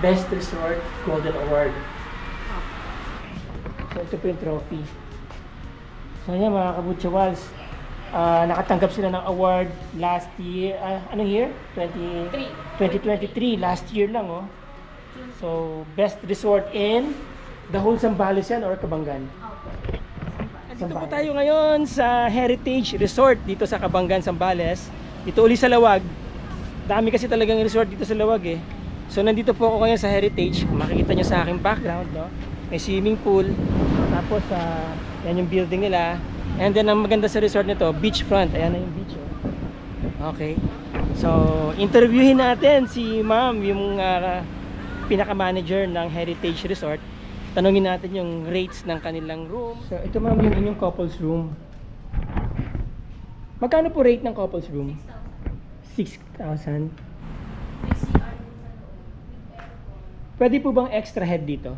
Best Resort Golden Award. So ito po yung trophy. So yan mga Kabutchawals, nakatanggap sila ng award last year. Anong year? 2023. Last year lang, oh. So best resort in the whole Zambales yan or Cabangan? Dito po tayo ngayon sa Heritage Resort dito sa Cabangan, Zambales. Dito uli sa Lawag. Dami kasi talagang resort dito sa Lawag eh. So nandito po ako ngayon sa Heritage. Kung makikita nyo sa aking background, no? May swimming pool. Tapos yan yung building nila. And then ang maganda sa resort nito, beachfront. Ayan na yung beach, oh. Okay. So interviewin natin si ma'am, yung pinaka-manager ng Heritage Resort. Tanungin natin yung rates ng kanilang room. So ito ma'am yung inyong couples room. Magkano po rate ng couples room? 6,000. Pwede po bang extra head dito?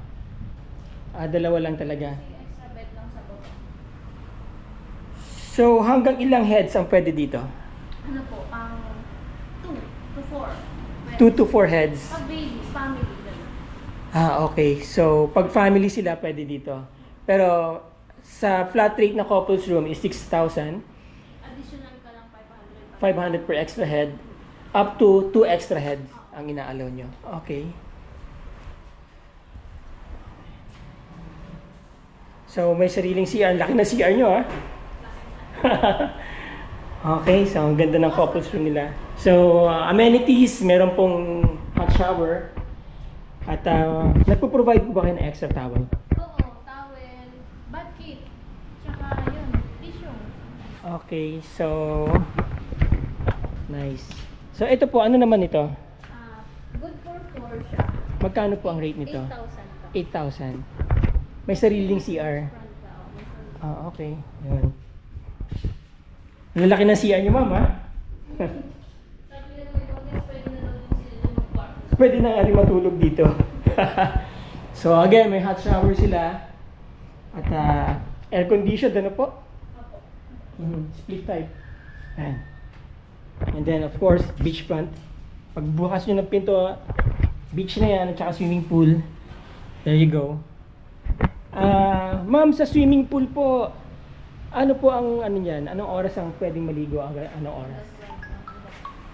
Dalawa lang talaga. Extra bed lang sa baba. So hanggang ilang heads ang pwede dito? Ano po? 2 to 4. 2 to 4 heads. Pag babies, family. Okay. So, pag family sila, pwede dito. Pero, sa flat rate na couples room is 6,000. Additional ka lang 500 500. per extra head. Up to 2 extra heads ang inaalaw nyo. Okay. So, may sariling CR. Laki na CR nyo, ha? Okay. So, ang ganda ng couples room nila. So, amenities, meron pong hot shower. At nagpo-provide po ba kayo ng extra towel? Oo, towel, bath kit, tsaka yun, tissue. Okay, so nice. So ito po, ano naman ito? Good for 4 siya. Magkano po ang rate nito? 8,000 ka. 8,000. May sariling CR. Front ka. Okay. Yun. Lalaki ng CR niyo, ma'am, ha? Pwede na nga rin matulog dito. So again, may hot shower sila. At air conditioned, ano po? Split type. Ayan. And then of course, beachfront. Pag bukas nyo ng pinto, beach na yan at saka swimming pool. There you go. Ma'am, sa swimming pool po, ano po ang ano yan? Anong oras ang pwedeng maligo? Anong oras?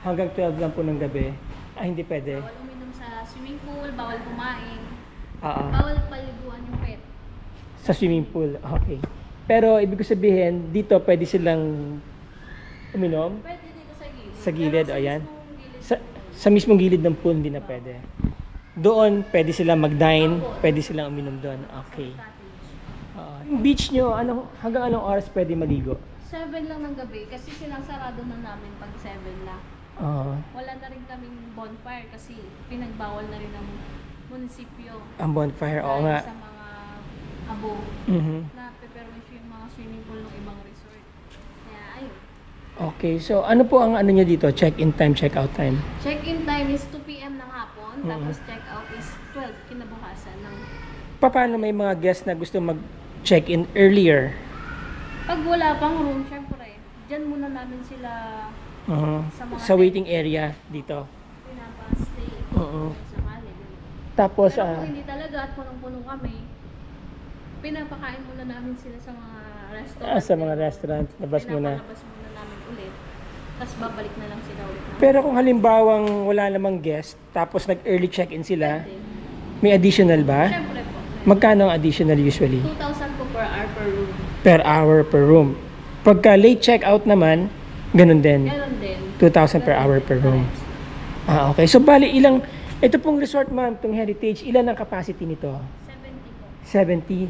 Hanggang 12 lang po ng gabi. Hindi pwede. Bawal uminom sa swimming pool, bawal kumain. Oo. Bawal paliguan yung pet. Sa swimming pool, okay. Pero ibig ko sabihin, dito pwede silang uminom? Pwede dito sa gilid. Sa gilid, Pero ayan. mismong gilid Sa mismong gilid ng pool, hindi na pwede. Doon, pwede silang mag-dine, pwede silang uminom doon. Okay. cottage. Yung beach nyo, hanggang anong oras pwede maligo? 7 lang ng gabi kasi sinasarado na namin pag 7 lang. Wala na rin kaming bonfire kasi pinagbawal na rin ng munisipyo. Ang bonfire, oo Dahil nga. sa mga abo Mhm. na pe-permission yung mga swimming pool ng ibang resort. Kaya ayun. Okay, so ano po ang ano nyo dito? Check-in time, check-out time? Check-in time is 2 p.m. ng hapon, tapos check-out is 12 kinabukasan ng... Paano may mga guests na gusto mag-check-in earlier? Pag wala pang room, syempre, dyan muna namin sila Sa waiting area dito. pinapa-stay. Oo. Sakali. Tapos, Pero kung hindi talaga at punong-puno kami, pinapakain muna namin sila sa mga restaurant. sa mga restaurant, labas muna. Pinapalabas muna namin ulit. Tapos babalik na lang sila ulit. Pero kung halimbawang wala namang guest, tapos nag-early check-in sila, may additional ba? Syempre po. Magkano ang additional usually? 2,000 po per hour per room. Per hour per room. Pagka late check-out naman, ganun din. Ganon din. 2,000 per hour per room. Okay. So, bali ilang, ito pong resort ma'am, itong Heritage, ilan ang capacity nito? 70 po.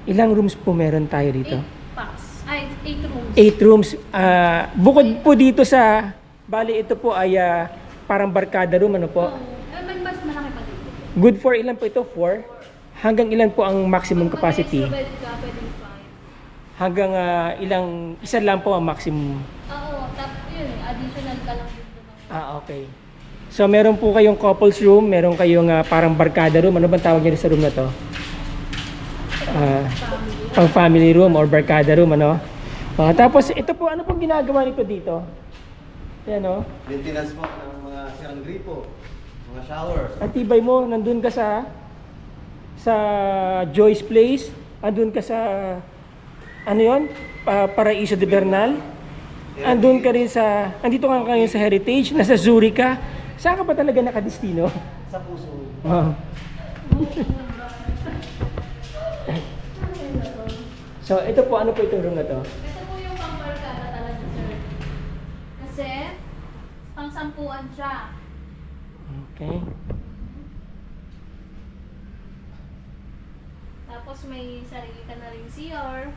70. Ilang rooms po meron tayo dito? 8 packs. Ay, 8 rooms. 8 rooms. Bukod po dito sa, bali ito po ay parang barkada room, ano po? May mas malaki pa dito. Good for ilan po ito? 4? Hanggang ilan po ang maximum capacity? Pag may extra bed ka, pwedeng 5. Hanggang isa lang po ang maximum. Oo, tapos yun, additional ka lang dito. Okay. So meron po kayong couples room, meron kayong parang barkada room. Ano bang tawag niyo sa room na to? Pang family room or barkada room, ano? Tapos ito po, ano pong ginagawa nito dito? Yan, no? Maintenance po ng mga sirang gripo. Mga shower. Ang tibay mo, nandun ka sa Joyce Place, andun ka sa ano yon? Paraiso de Bernal. Andun ka rin sa, andito ka ngayon sa Heritage, nasa Zurich ka. Saan ka ba talaga nakadestino? Sa puso. Wow. So, ito po, ano po itong room na to? Ito po yung pambarkada talaga, sir. Kasi, pang-sampuan siya. Okay. Tapos may sarili ka na rin CR.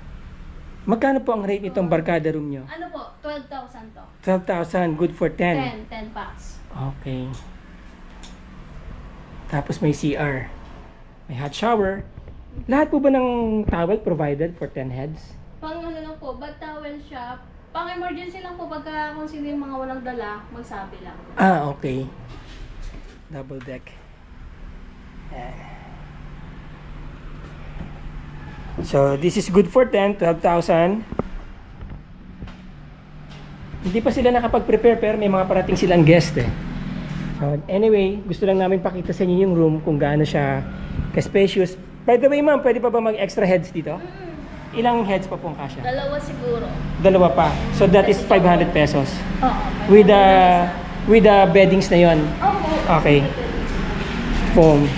Magkano po ang rate nitong barkada room nyo? Ano po? 12,000 to. 12,000, good for 10. 10 packs. Okay. Tapos may CR. May hot shower. Lahat po ba ng towel provided for 10 heads? Pang ano lang po, bad towel siya. Pang emergency lang po pagka kung sino yung mga walang dala, magsabi lang. Ah, okay. Double deck. Yan. So, this is good for 10, 12,000. Hindi pa sila nakapag-prepare pero may mga parating silang guest eh. So, anyway, gusto lang namin pakita sa inyo yung room kung gaano siya ka-spacious. By the way, ma'am, pwede pa ba mag-extra heads dito? Ilang heads pa pong kasya? Dalawa siguro. Dalawa pa. So, that is 500 pesos. Oo. With the beddings na yon. Okay. Foam.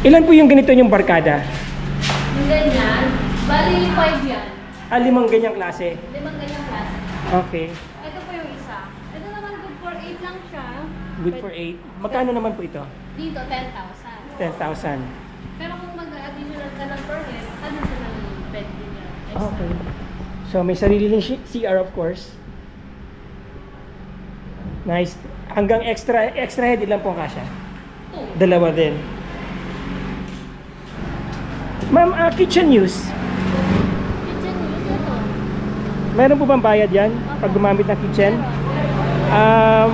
Ilan po yung ganito yung barkada? Yung ganyan, bali 5 yan. 5 ganyang klase. 5 ganyang klase. Okay. Ito po yung isa. Ito naman good for 8 lang siya. Good for 8. Magkano naman po ito? Dito, 10,000. 10,000. Pero kung mag-additional ka ng per head, additional bed din yan. Extra. Okay. So, may sarili ng CR of course. Nice. Hanggang extra head, ilan po ang kasya? 2. Dalawa din. Ma'am, kitchen use. Kitchen use ito. Meron po bang bayad yan pag gumamit ng kitchen?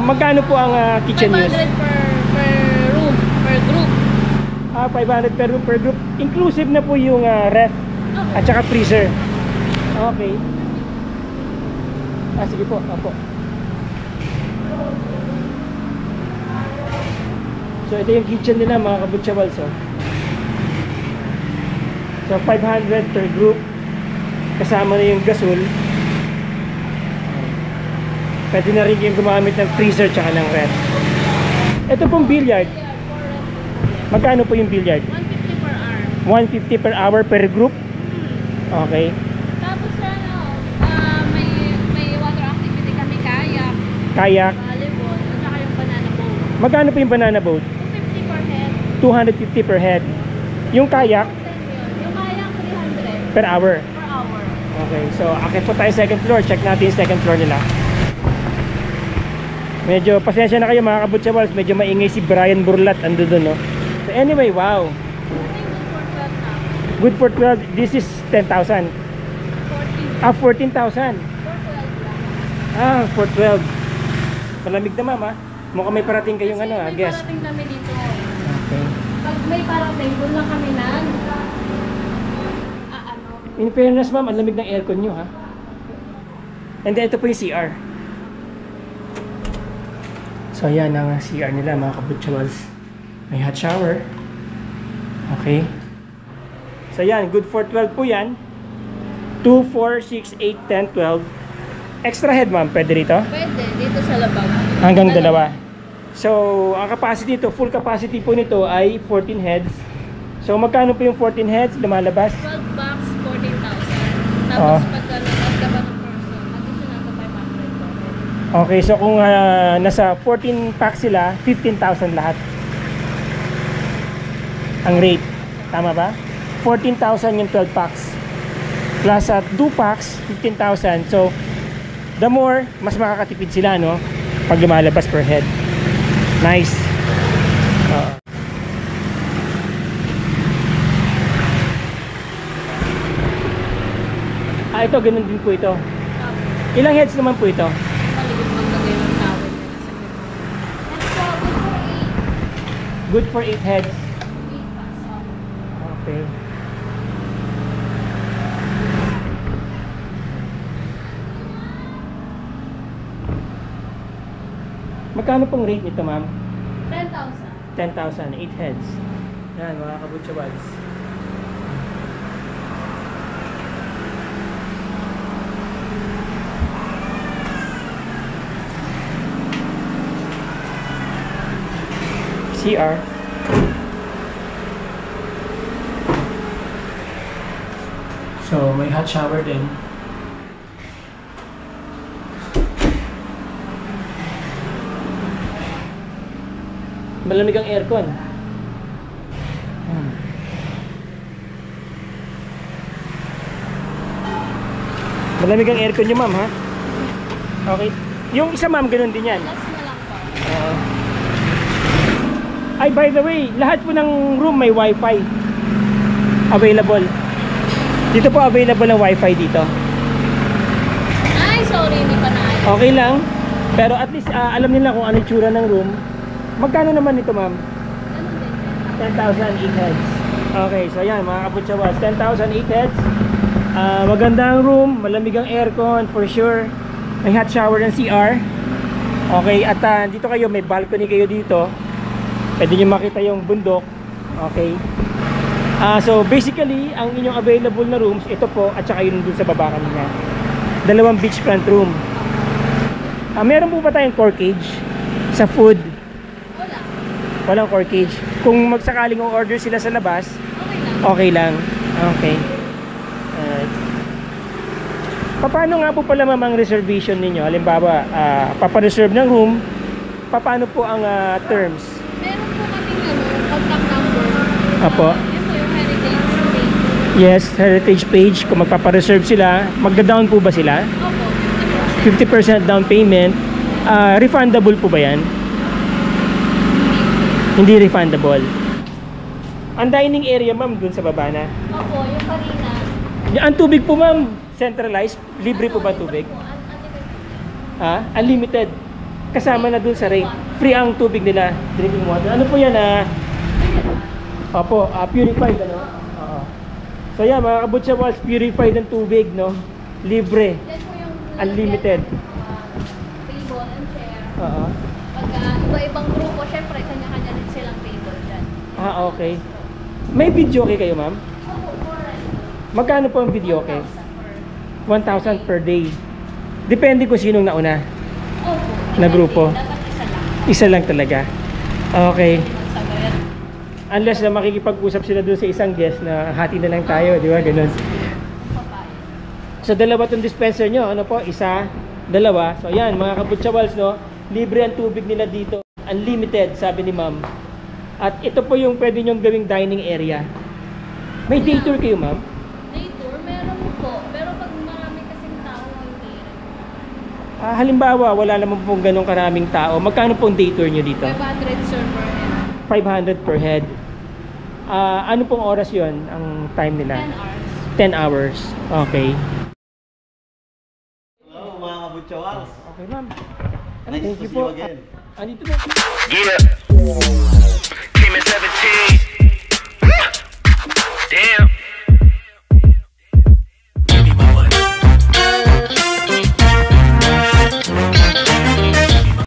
Magkano po ang kitchen 500 use? per room, per group. 500 per room per group. Inclusive na po yung ref at saka freezer. Okay. Sige po. Opo. So ito yung kitchen nila mga kabutsyawals. So 500 per group. Kasama na yung gasol. Pwede na rin yung gumamit ng freezer tsaka ng ref. Ito pong billiard. Magkano po yung billiard? 150 per hour. 150 per hour per group. Okay. Tapos may water activity kami, kayak, Kayak. volleyball, at saka yung banana boat. Magkano po yung banana boat? 250 per head. 250 per head. Yung kayak Yung kayak 300 per hour. per hour. Okay, so akit po tayo second floor. Check natin yung second floor nila. Medyo pasensya na kayo mga kabutsyawals. Medyo maingay si Brian Burlat. Ando doon, no? So anyway, wow. I think good for 12 na. Good for 12. This is 10,000. 14. 14,000. For 12 lang. For 12. Malamig na ma'am, mukhang may parating kayong Kasi may guest. parating kami dito. Okay. Pag may parating, doon lang kami na ano. In fairness ma'am, ang lamig ng aircon nyo ha. And then ito po yung CR. So yan ang CR nila mga kabutsyawals. May hot shower. Okay. So yan, good for 12 po yan. 2, 4, 6, 8, 10, 12. Extra head ma'am, pwede rito? Pwede, dito sa labag. Hanggang dalawa. So, ang capacity nito, full capacity po nito ay 14 heads. So, magkano po yung 14 heads lumalabas? 12 bucks, 14,000. Tapos pagka nag-add ka pa ng person, additional to 500. Okay, so kung nasa 14 packs sila, 15,000 lahat. Ang rate. Tama ba? 14,000 yung 12 packs. Plus at 2 packs, 15,000. So, the more, mas makakatipid sila, no? Pag lumalabas per head. Nice. Ito, ganun din po ito. Ilang heads naman po ito? Maligid maglagay ng towel nila sa Good for 8 heads. 8 packs. Okay. Magkano pong rate nito, ma'am? 10,000. 10,000, 8 heads. Yan, mga kabutsawads. CR. So, may hot shower din. Malamig ang aircon. Malamig ang aircon niyo, ma'am, ha? Okay. Yung isa, ma'am, ganun din yan. Last na lang po. Ay, by the way, lahat po ng room may wifi available. Dito po available ang wifi dito. Ay, sorry, hindi pa na. Okay lang. Pero at least alam nila kung ano yung tsura ng room. Magkano naman ito, ma'am? Ganun din. 10,000 8 heads. Okay, so yan mga kabutsawas, 10,000 8 heads. Maganda ang room, malamig ang aircon for sure. May hot shower ng CR. Okay, at dito kayo, may balcony kayo dito. Pwede nyo makita yung bundok. Okay. So basically, ang inyong available na rooms, ito po at saka yun dun sa baba kanina. Dalawang beachfront room. Meron po ba tayong corkage sa food? Wala. Walang corkage. Kung magsakaling order sila sa labas, Okay lang. okay lang. Okay. Alright. Paano nga po pala mamang reservation ninyo? Halimbawa, papareserve ng room, paano po ang terms? Meron po kaming contact number. Apo. Yun po yung heritage page. Yes, heritage page. Kung magpapareserve sila, magda-down po ba sila? Opo, 50% down payment. Refundable po ba yan? Hindi refundable. Ang dining area, ma'am, dun sa baba na. Opo, yung marina. Ang tubig po, ma'am, centralized. Libre po ba tubig? Unlimited. Kasama na dun sa rate. Free ang tubig nila, drinking water. Ano po yan? Opo, purified, ano? Oo. So yan, mga kabutsawals, purified ang tubig, no? Libre. Yan po yung Unlimited. table and chair. Oo. Pag iba-ibang grupo, syempre, kanya-kanya din silang table dyan. Okay. May video okay kayo, ma'am? Opo, Magkano po ang video okay? 1,000 per day. Depende kung sinong nauna. Opo. Na grupo? Dapat isa lang. Isa lang talaga. Okay. Magsabayan. Unless na makikipag-usap sila doon sa isang guest na hati na lang tayo, di ba? Ganun. Papaya. So dalawa tong dispenser nyo, ano po? Isa, dalawa. So ayan, mga kabutsawals, no? Libre ang tubig nila dito. Unlimited, sabi ni ma'am. At ito po yung pwede nyong gawing dining area. May day tour kayo, ma'am? Day tour, meron po. Pero pag marami kasing tao, hindi rin. Halimbawa, wala naman pong ganong karaming tao. Magkano pong day tour nyo dito? 500 sir per head. 500 per head. Ano pong oras yon ang time nila? 10 10 hours. hours. Okay. Hello mga kabutsawals. Okay, ma'am. Nice Thank to you see you po. again. Andito na.